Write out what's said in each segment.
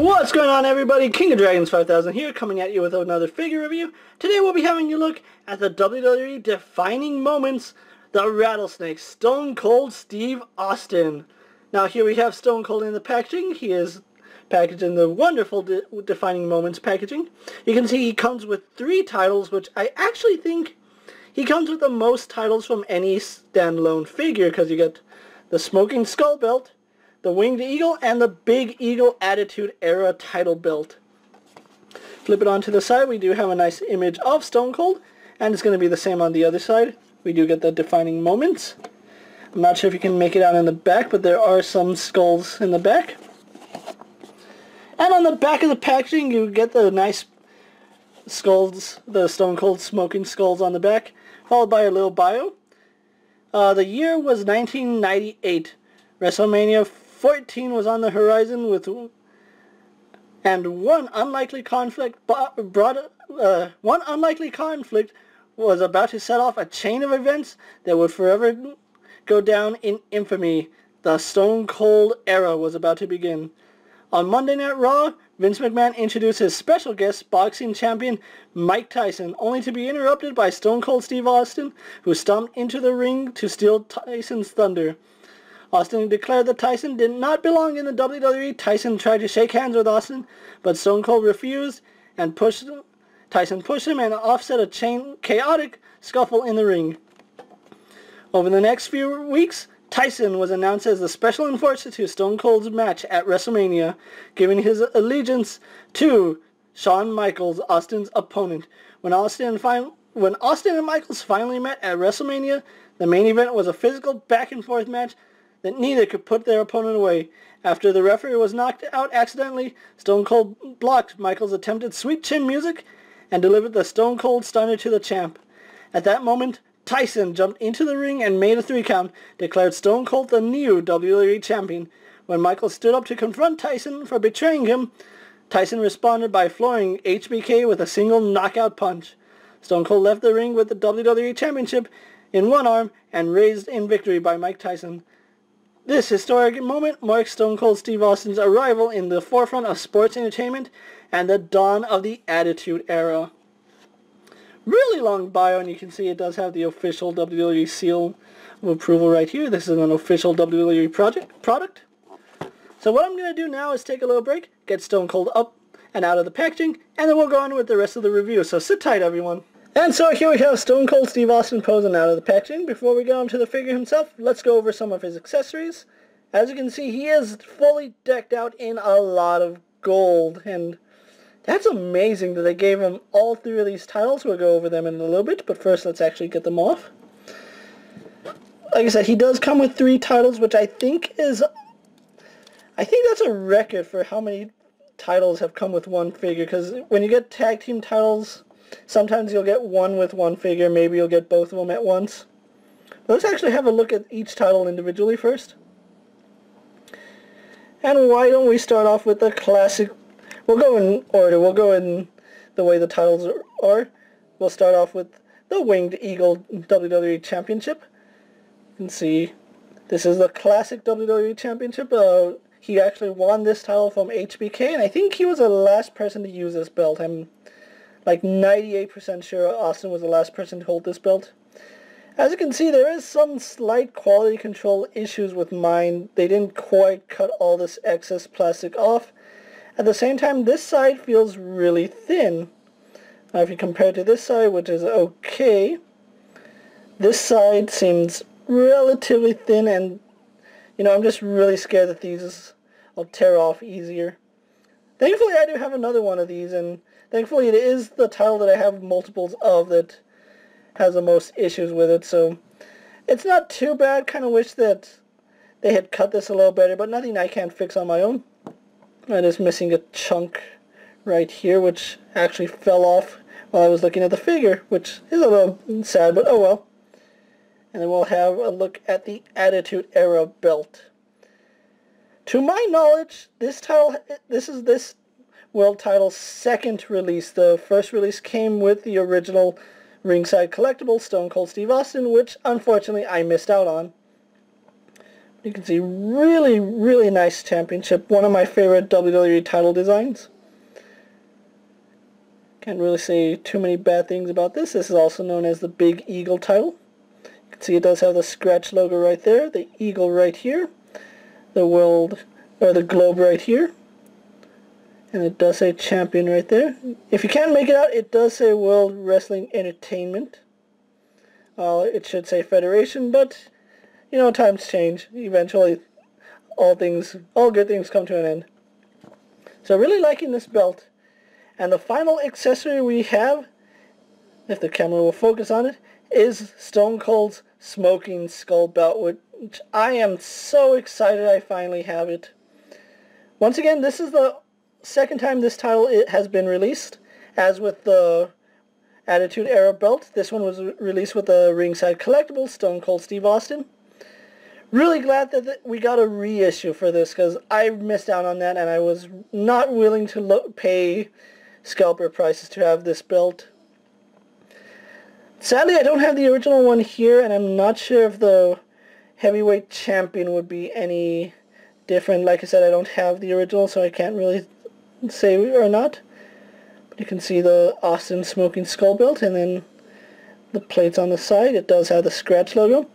What's going on, everybody? King of Dragons 5000 here, coming at you with another figure review. Today we'll be having a look at the WWE defining moments, the Rattlesnake, Stone Cold Steve Austin. Now here we have Stone Cold in the packaging. He is packaged in the wonderful defining moments packaging. You can see he comes with 3 titles, which I actually think he comes with the most titles from any standalone figure, because you get the Smokin Skull Belt, the Winged Eagle, and the Big Eagle Attitude Era title belt. Flip it onto the side, we do have a nice image of Stone Cold, and it's going to be the same on the other side. We do get the defining moments. I'm not sure if you can make it out in the back, but there are some skulls in the back. And on the back of the packaging, you get the nice skulls, the Stone Cold Smokin skulls on the back, followed by a little bio. The year was 1998. WrestleMania 14 was on the horizon and one unlikely conflict was about to set off a chain of events that would forever go down in infamy. The Stone Cold era was about to begin. On Monday Night Raw, Vince McMahon introduced his special guest, boxing champion Mike Tyson, only to be interrupted by Stone Cold Steve Austin, who stomped into the ring to steal Tyson's thunder. Austin declared that Tyson did not belong in the WWE. Tyson tried to shake hands with Austin, but Stone Cold refused, and Tyson pushed him and offset a chaotic scuffle in the ring. Over the next few weeks, Tyson was announced as the special enforcer to Stone Cold's match at WrestleMania, giving his allegiance to Shawn Michaels, Austin's opponent. When Austin and Michaels finally met at WrestleMania, the main event was a physical back-and-forth match that neither could put their opponent away. After the referee was knocked out accidentally, Stone Cold blocked Michaels' attempted sweet chin music and delivered the Stone Cold Stunner to the champ. At that moment, Tyson jumped into the ring and made a 3 count, declared Stone Cold the new WWE champion. When Michaels stood up to confront Tyson for betraying him, Tyson responded by flooring HBK with a single knockout punch. Stone Cold left the ring with the WWE championship in one arm and raised in victory by Mike Tyson. This historic moment marks Stone Cold Steve Austin's arrival in the forefront of sports entertainment and the dawn of the Attitude Era. Really long bio, and you can see it does have the official WWE seal of approval right here. This is an official WWE product. So what I'm going to do now is take a little break, get Stone Cold up and out of the packaging, and then we'll go on with the rest of the review. So sit tight, everyone. And so here we have Stone Cold Steve Austin posing out of the packaging. Before we get on to the figure himself, let's go over some of his accessories. As you can see, he is fully decked out in a lot of gold, and that's amazing that they gave him all 3 of these titles. We'll go over them in a little bit, but first let's actually get them off. Like I said, he does come with 3 titles, which I think that's a record for how many titles have come with one figure, because when you get tag team titles, sometimes you'll get one with one figure, maybe you'll get both of them at once. But let's actually have a look at each title individually first. And why don't we start off with the classic. We'll go in order, we'll go in the way the titles are. We'll start off with the Winged Eagle WWE Championship. You can see this is the classic WWE Championship. He actually won this title from HBK, and I think he was the last person to use this belt. I'm like 98% sure Austin was the last person to hold this belt. As you can see, there is some slight quality control issues with mine. They didn't quite cut all this excess plastic off. At the same time, this side feels really thin. Now if you compare to this side, which is okay, this side seems relatively thin, and I'm just really scared that these will tear off easier. Thankfully, I do have another one of these, and thankfully it is the title that I have multiples of that has the most issues with it, so it's not too bad. Kind of wish that they had cut this a little better, but nothing I can't fix on my own. I'm just missing a chunk right here, which actually fell off while I was looking at the figure, which is a little sad, but oh well. And then we'll have a look at the Attitude Era belt. To my knowledge, this is this world title's 2nd release. The first release came with the original ringside collectible Stone Cold Steve Austin, which unfortunately I missed out on. You can see really, really nice championship. One of my favorite WWE title designs. Can't really say too many bad things about this. This is also known as the Big Eagle title. You can see it does have the scratch logo right there, the eagle right here, the world, or the globe right here, and it does say champion right there. If you can't make it out, it does say World Wrestling Entertainment. It should say Federation, but you know, times change. Eventually, all good things come to an end. So really liking this belt. And the final accessory we have, if the camera will focus on it, is Stone Cold's Smokin Skull Belt, which I am so excited I finally have it. Once again, this is the second time this title has been released. As with the Attitude Era belt, this one was released with the Ringside Collectibles, Stone Cold Steve Austin. Really glad that we got a reissue for this, because I missed out on that and I was not willing to pay scalper prices to have this belt. Sadly, I don't have the original one here, and I'm not sure if the heavyweight champion would be any different. Like I said, I don't have the original, so I can't really say or not. But you can see the Austin Smokin Skull Belt, and then the plates on the side. It does have the scratch logo.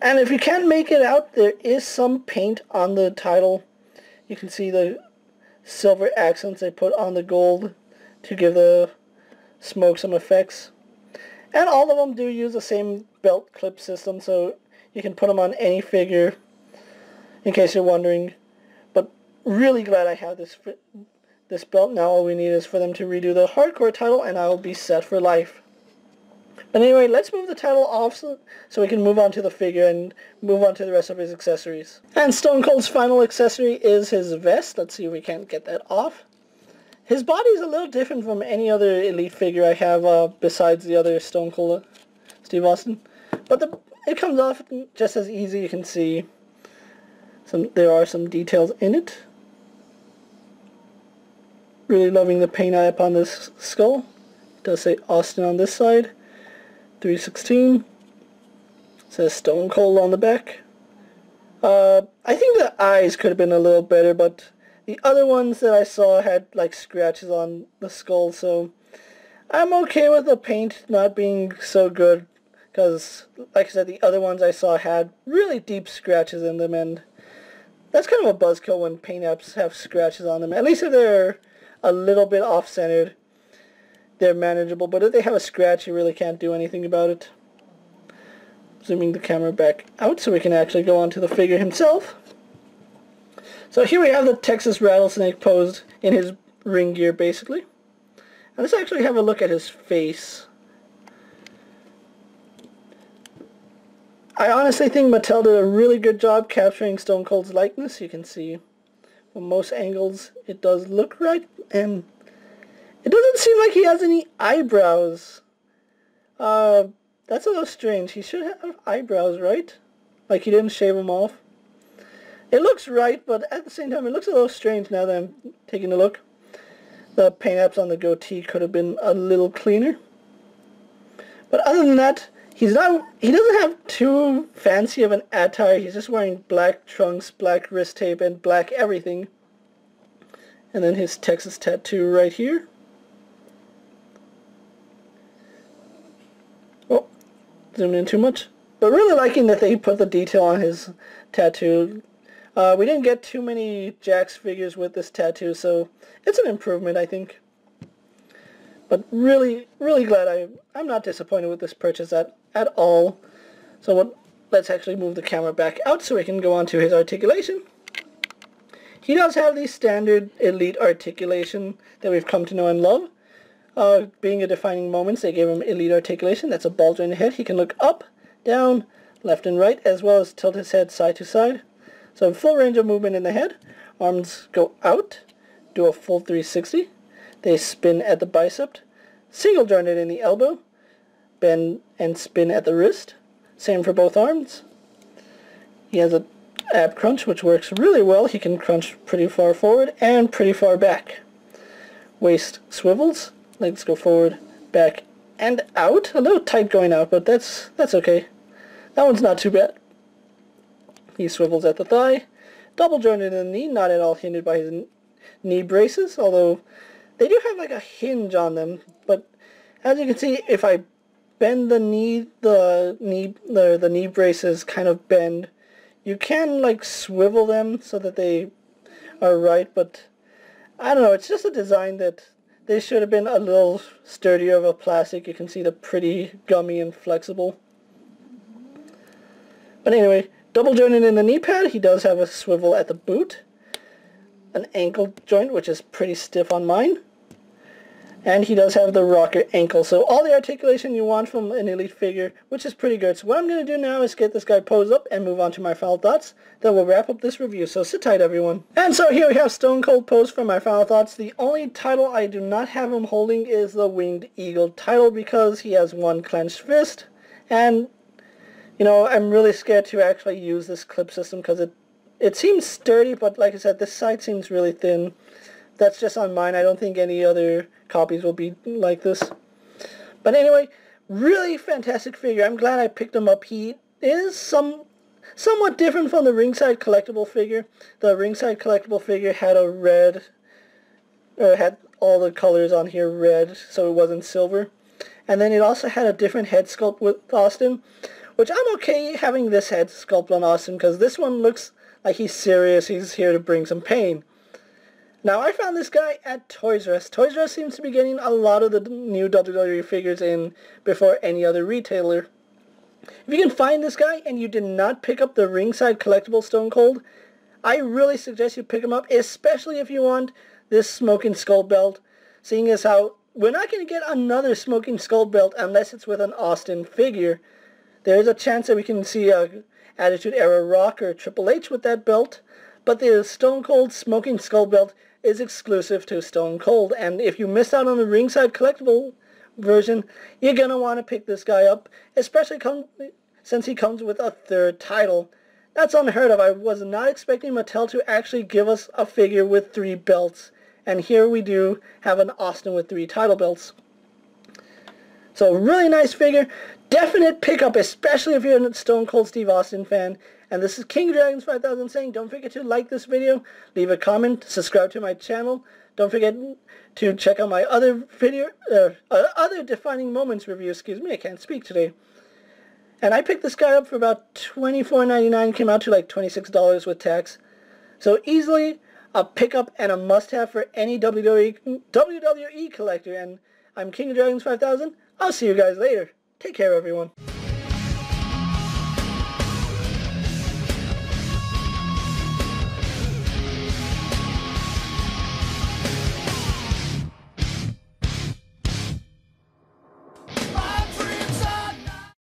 And if you can't make it out, there is some paint on the title. You can see the silver accents they put on the gold to give the smoke some effects. And all of them do use the same belt clip system, so you can put them on any figure, in case you're wondering. But really glad I have this belt. Now all we need is for them to redo the hardcore title, and I will be set for life. But anyway, let's move the title off so we can move on to the figure and move on to the rest of his accessories. And Stone Cold's final accessory is his vest. Let's see if we can't get that off. His body is a little different from any other Elite figure I have besides the other Stone Cold Steve Austin. But it comes off just as easy. You can see there are some details in it. Really loving the paint eye upon this skull. It does say Austin on this side. 316. It says Stone Cold on the back. I think the eyes could have been a little better, but the other ones that I saw had like scratches on the skull, so I'm okay with the paint not being so good, because like I said, the other ones I saw had really deep scratches in them, and that's kind of a buzzkill when paint apps have scratches on them. At least if they're a little bit off-centered, they're manageable, but if they have a scratch, you really can't do anything about it. Zooming the camera back out so we can actually go on to the figure himself. So here we have the Texas Rattlesnake posed in his ring gear, basically. And let's actually have a look at his face. I honestly think Mattel did a really good job capturing Stone Cold's likeness. You can see from most angles it does look right, and it doesn't seem like he has any eyebrows. That's a little strange. He should have eyebrows, right? Like he didn't shave them off. It looks right, but at the same time, it looks a little strange now that I'm taking a look. The paint apps on the goatee could have been a little cleaner. But other than that, he doesn't have too fancy of an attire. He's just wearing black trunks, black wrist tape, and black everything. And then his Texas tattoo right here. Oh, zoomed in too much. But really liking that they put the detail on his tattoo. We didn't get too many Jakks figures with this tattoo, so it's an improvement, I think. But really, really glad I'm not disappointed with this purchase at all. So let's actually move the camera back out so we can go on to his articulation. He does have the standard Elite articulation that we've come to know and love. Being a defining moment, they gave him Elite articulation. That's a bulge in the head. He can look up, down, left and right, as well as tilt his head side to side. So full range of movement in the head. Arms go out, do a full 360. They spin at the bicep, single jointed in the elbow, bend and spin at the wrist. Same for both arms. He has a ab crunch, which works really well. He can crunch pretty far forward and pretty far back. Waist swivels, legs go forward, back, and out. A little tight going out, but that's okay. That one's not too bad. He swivels at the thigh. Double jointed in the knee, not at all hindered by his knee braces, although they do have like a hinge on them. But as you can see, if I bend the knee, the knee braces kind of bend. You can like swivel them so that they are right, but I don't know, it's just a design that they should have been a little sturdier of a plastic. You can see they're pretty gummy and flexible. But anyway, double jointed in the knee pad. He does have a swivel at the boot. An ankle joint, which is pretty stiff on mine. And he does have the rocker ankle. So all the articulation you want from an elite figure, which is pretty good. So what I'm going to do now is get this guy posed up and move on to my final thoughts. Then we'll wrap up this review. So sit tight, everyone. And so here we have Stone Cold posed for my final thoughts. The only title I do not have him holding is the Winged Eagle title because he has one clenched fist. And, you know, I'm really scared to actually use this clip system because it seems sturdy, but like I said, this side seems really thin. That's just on mine. I don't think any other copies will be like this. But anyway, really fantastic figure. I'm glad I picked him up. He is somewhat different from the ringside collectible figure. The ringside collectible figure had a red, had all the colors on here red, so it wasn't silver. And then it also had a different head sculpt with Austin, which I'm okay having this head sculpt on Austin because this one looks like he's serious. He's here to bring some pain. Now, I found this guy at Toys R Us. Toys R Us seems to be getting a lot of the new WWE figures in before any other retailer. If you can find this guy and you did not pick up the ringside collectible Stone Cold, I really suggest you pick him up, especially if you want this Smokin Skull Belt, seeing as how we're not going to get another Smokin Skull Belt unless it's with an Austin figure. There's a chance that we can see a Attitude Era Rock or Triple H with that belt, but the Stone Cold Smokin Skull Belt is exclusive to Stone Cold, and if you missed out on the ringside collectible version, you're going to want to pick this guy up, especially since he comes with a third title. That's unheard of. I was not expecting Mattel to actually give us a figure with 3 belts, and here we do have an Austin with 3 title belts. So really nice figure. Definite pickup, especially if you're a Stone Cold Steve Austin fan. And this is King Dragons 5000 saying, don't forget to like this video, leave a comment, subscribe to my channel. Don't forget to check out my other video, other Defining Moments review. Excuse me, I can't speak today. And I picked this guy up for about $24.99, came out to like $26 with tax. So easily a pickup and a must-have for any WWE collector. And I'm King of Dragons 5000. I'll see you guys later. Take care, everyone.